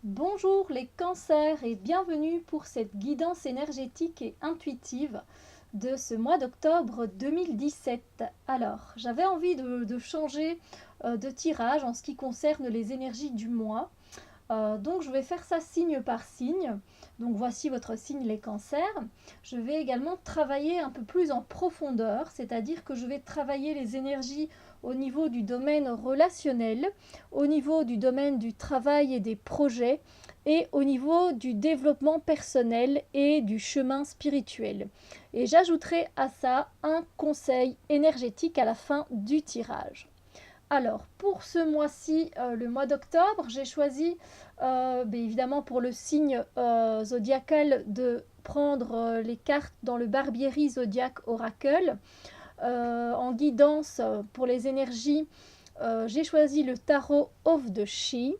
Bonjour les cancers et bienvenue pour cette guidance énergétique et intuitive de ce mois d'octobre 2017. Alors, j'avais envie de changer de tirage en ce qui concerne les énergies du mois. Donc je vais faire ça signe par signe. Donc voici votre signe les cancers. Je vais également travailler un peu plus en profondeur, c'est-à-dire que je vais travailler les énergies au niveau du domaine relationnel, au niveau du domaine du travail et des projets, et au niveau du développement personnel et du chemin spirituel. Et j'ajouterai à ça un conseil énergétique à la fin du tirage. Alors, pour ce mois-ci, le mois d'octobre, j'ai choisi, évidemment pour le signe zodiacal, de prendre les cartes dans le Barbieri Zodiac Oracle. En guidance pour les énergies, j'ai choisi le tarot of the She.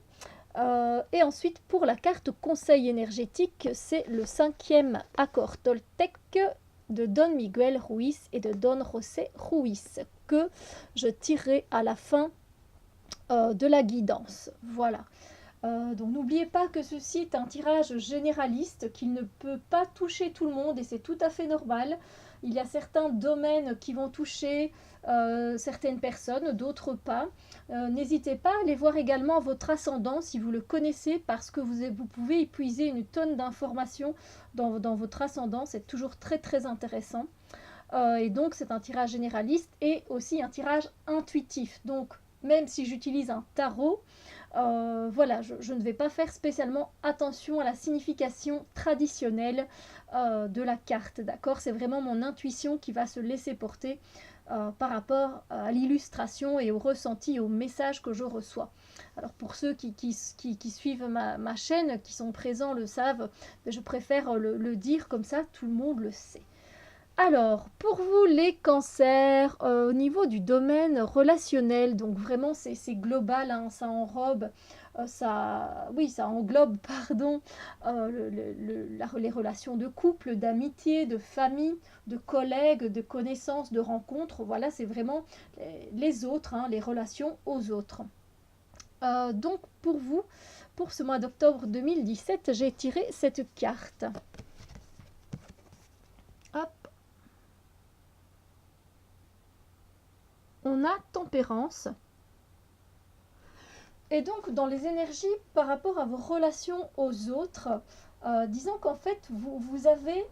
Et ensuite, pour la carte conseil énergétique, c'est le 5e accord Toltec de Don Miguel Ruiz et de Don José Ruiz que je tirerai à la fin de la guidance. Voilà. Donc n'oubliez pas que ceci est un tirage généraliste, qu'il ne peut pas toucher tout le monde et c'est tout à fait normal. Il y a certains domaines qui vont toucher certaines personnes, d'autres pas. N'hésitez pas à aller voir également votre ascendant si vous le connaissez, parce que vous pouvez y puiser une tonne d'informations dans votre ascendant. C'est toujours très très intéressant. Et donc c'est un tirage généraliste et aussi un tirage intuitif. Donc même si j'utilise un tarot, voilà, je ne vais pas faire spécialement attention à la signification traditionnelle de la carte, d'accord? C'est vraiment mon intuition qui va se laisser porter par rapport à l'illustration et au ressenti, au message que je reçois. Alors pour ceux qui suivent ma chaîne, qui sont présents, le savent, mais je préfère le dire comme ça, tout le monde le sait. Alors, pour vous les cancers, au niveau du domaine relationnel, donc vraiment c'est global, hein, ça enrobe, ça englobe, pardon, les relations de couple, d'amitié, de famille, de collègues, de connaissances, de rencontres. Voilà, c'est vraiment les autres, hein, les relations aux autres. Donc pour vous, pour ce mois d'octobre 2017, j'ai tiré cette carte. Hop. On a tempérance. Et donc, dans les énergies par rapport à vos relations aux autres, disons qu'en fait, vous avez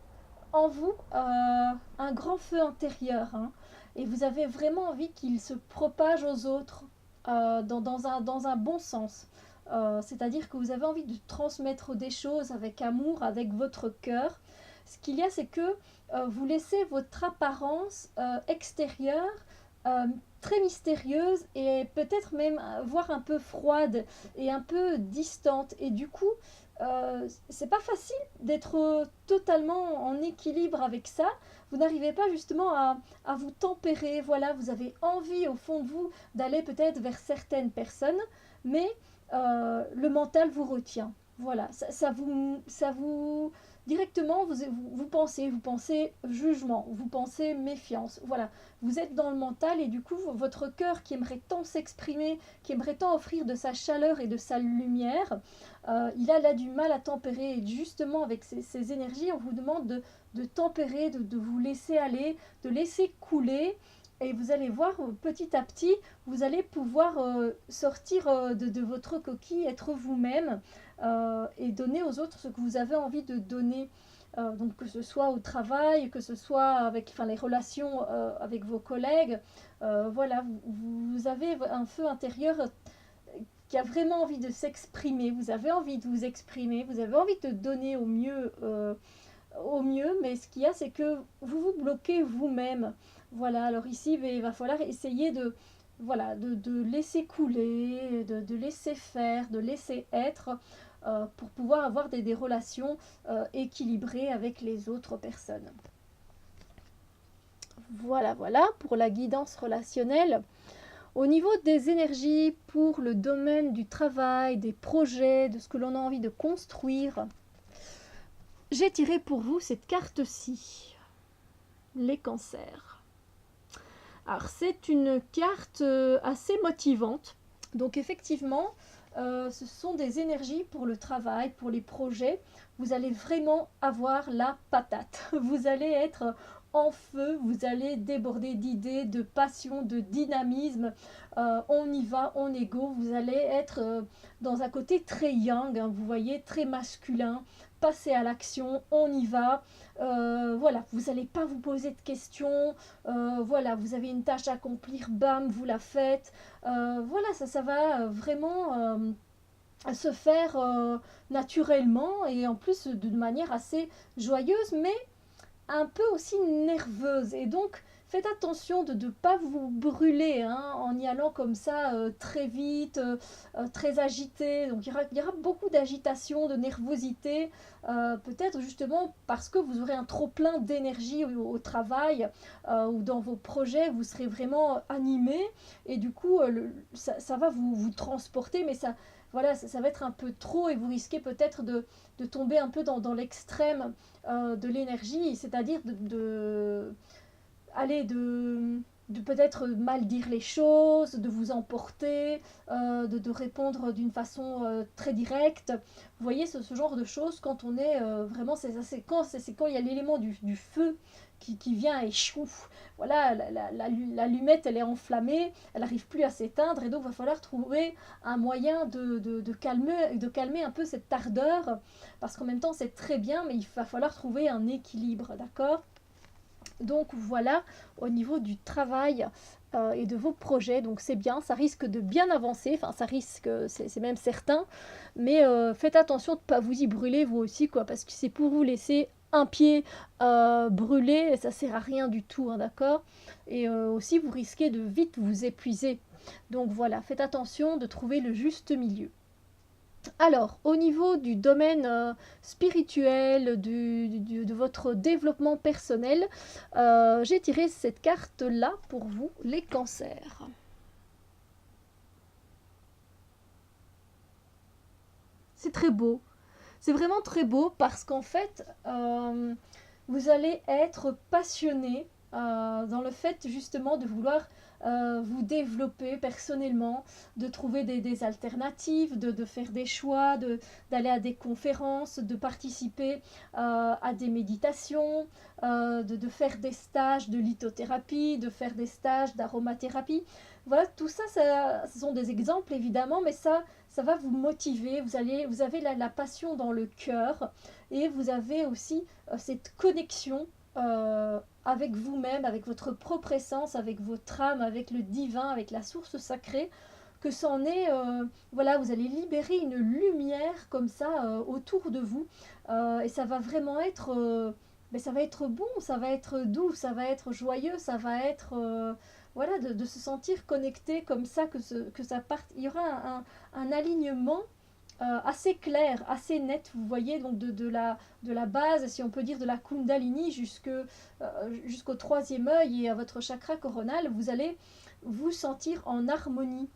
en vous un grand feu intérieur, hein, et vous avez vraiment envie qu'il se propage aux autres dans un bon sens. C'est-à-dire que vous avez envie de transmettre des choses avec amour, avec votre cœur. Ce qu'il y a, c'est que vous laissez votre apparence extérieure euh, très mystérieuse et peut-être même voire un peu froide et un peu distante. Et du coup, c'est pas facile d'être totalement en équilibre avec ça. Vous n'arrivez pas justement à vous tempérer. Voilà, vous avez envie au fond de vous d'aller peut-être vers certaines personnes, mais le mental vous retient. Voilà, ça vous directement, vous pensez jugement, vous pensez méfiance. Voilà, vous êtes dans le mental et du coup, votre cœur qui aimerait tant s'exprimer, qui aimerait tant offrir de sa chaleur et de sa lumière, il a là du mal à tempérer. Et justement, avec ces énergies, on vous demande de tempérer, de vous laisser aller, de laisser couler. Et vous allez voir, petit à petit, vous allez pouvoir sortir de votre coquille, être vous-même et donner aux autres ce que vous avez envie de donner. Donc que ce soit au travail, que ce soit avec les relations avec vos collègues. Voilà, vous avez un feu intérieur qui a vraiment envie de s'exprimer. Vous avez envie de vous exprimer, vous avez envie de donner au mieux, mais ce qu'il y a, c'est que vous vous bloquez vous-même. Voilà, alors ici, il va falloir essayer de laisser couler, de laisser faire, de laisser être, pour pouvoir avoir des relations équilibrées avec les autres personnes. Voilà, voilà, pour la guidance relationnelle. Au niveau des énergies pour le domaine du travail, des projets, de ce que l'on a envie de construire, j'ai tiré pour vous cette carte-ci, les cancers. Alors c'est une carte assez motivante. Donc effectivement, ce sont des énergies pour le travail, pour les projets. Vous allez vraiment avoir la patate. Vous allez être en feu, vous allez déborder d'idées, de passion, de dynamisme. On y va, on est go. Vous allez être dans un côté très yang, hein, vous voyez, très masculin. Passer à l'action, on y va. Voilà, vous n'allez pas vous poser de questions. Voilà, vous avez une tâche à accomplir, bam, vous la faites. Voilà, ça va vraiment se faire naturellement et en plus d'une manière assez joyeuse, mais un peu aussi nerveuse. Et donc, faites attention de ne pas vous brûler hein, en y allant comme ça très vite, très agité. Donc, il y aura beaucoup d'agitation, de nervosité, peut-être justement parce que vous aurez un trop-plein d'énergie au travail ou dans vos projets, vous serez vraiment animé et du coup, ça va vous transporter, mais ça, voilà, ça va être un peu trop et vous risquez peut-être de tomber un peu dans l'extrême de l'énergie, c'est-à-dire aller de peut-être mal dire les choses, de vous emporter, de répondre d'une façon très directe. Vous voyez ce genre de choses quand on est vraiment, c'est quand il y a l'élément du feu qui vient et chouf, voilà, l'allumette elle est enflammée, elle n'arrive plus à s'éteindre et donc il va falloir trouver un moyen de calmer un peu cette ardeur parce qu'en même temps c'est très bien mais il va falloir trouver un équilibre, d'accord? Donc voilà, au niveau du travail et de vos projets, donc c'est bien, ça risque de bien avancer, enfin ça risque, c'est même certain, mais faites attention de ne pas vous y brûler vous aussi, quoi, parce que c'est pour vous laisser un pied brûlé, ça sert à rien du tout, hein, d'accord? Et aussi vous risquez de vite vous épuiser. Donc voilà, faites attention de trouver le juste milieu. Alors, au niveau du domaine spirituel, de votre développement personnel, j'ai tiré cette carte-là pour vous, les cancers. C'est très beau. C'est vraiment très beau parce qu'en fait, vous allez être passionné dans le fait justement de vouloir vous développer personnellement, de trouver des alternatives, de faire des choix, d'aller à des conférences, de participer à des méditations, de faire des stages de lithothérapie, de faire des stages d'aromathérapie. Voilà, tout ça, ce sont des exemples évidemment, mais ça va vous motiver, vous avez la passion dans le cœur et vous avez aussi cette connexion avec vous-même, avec votre propre essence, avec votre âme, avec le divin, avec la source sacrée, que c'en est, voilà, vous allez libérer une lumière comme ça autour de vous et ça va vraiment être, mais ça va être bon, ça va être doux, ça va être joyeux, ça va être voilà, de se sentir connecté comme ça, que ça parte. Il y aura un alignement assez clair, assez net, vous voyez, donc de la base, si on peut dire, de la Kundalini jusqu'au troisième œil et à votre chakra coronal, vous allez vous sentir en harmonie.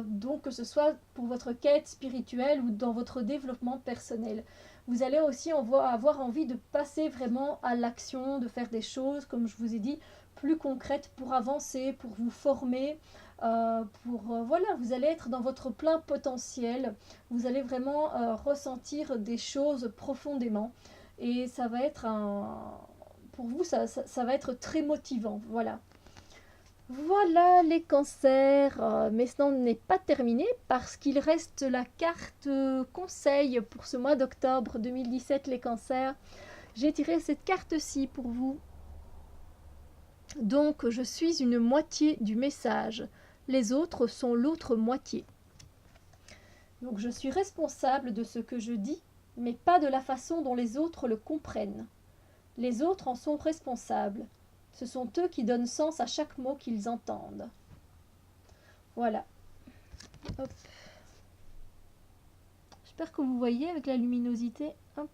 Donc que ce soit pour votre quête spirituelle ou dans votre développement personnel. Vous allez aussi avoir envie de passer vraiment à l'action, de faire des choses, comme je vous ai dit, plus concrètes pour avancer, pour vous former, voilà, vous allez être dans votre plein potentiel, vous allez vraiment ressentir des choses profondément et ça va être pour vous, ça va être très motivant, voilà. Voilà les cancers, mais ce n'est pas terminé parce qu'il reste la carte conseil pour ce mois d'octobre 2017 les cancers. J'ai tiré cette carte-ci pour vous. Donc je suis une moitié du message, les autres sont l'autre moitié. Donc je suis responsable de ce que je dis, mais pas de la façon dont les autres le comprennent. Les autres en sont responsables. Ce sont eux qui donnent sens à chaque mot qu'ils entendent. Voilà. Hop. J'espère que vous voyez avec la luminosité. Hop.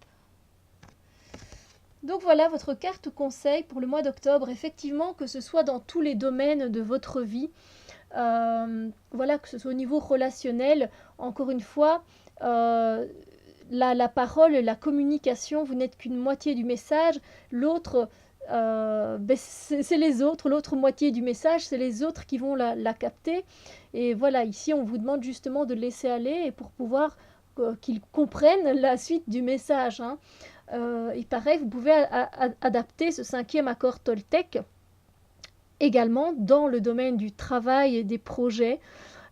Donc voilà votre carte conseil pour le mois d'octobre. Effectivement, que ce soit dans tous les domaines de votre vie, voilà, que ce soit au niveau relationnel, encore une fois, la parole, la communication, vous n'êtes qu'une moitié du message. L'autre c'est les autres, l'autre moitié du message, c'est les autres qui vont la capter. Et voilà, ici, on vous demande justement de laisser aller et pour pouvoir qu'ils comprennent la suite du message, hein. Et pareil, vous pouvez adapter ce 5e accord Toltec également dans le domaine du travail et des projets.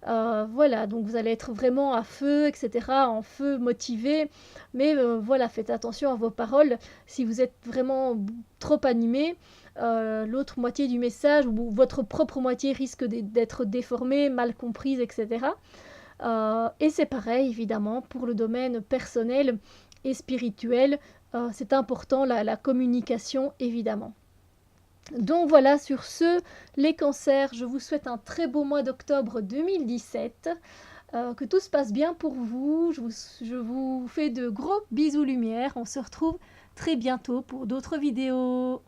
Voilà, donc vous allez être vraiment à feu, etc., en feu, motivé, mais voilà, faites attention à vos paroles. Si vous êtes vraiment trop animé, l'autre moitié du message ou votre propre moitié risque d'être déformée, mal comprise, etc. Et c'est pareil, évidemment, pour le domaine personnel et spirituel. C'est important, la communication, évidemment. Donc voilà, sur ce, les cancers, je vous souhaite un très beau mois d'octobre 2017, que tout se passe bien pour vous, je vous fais de gros bisous lumière, on se retrouve très bientôt pour d'autres vidéos.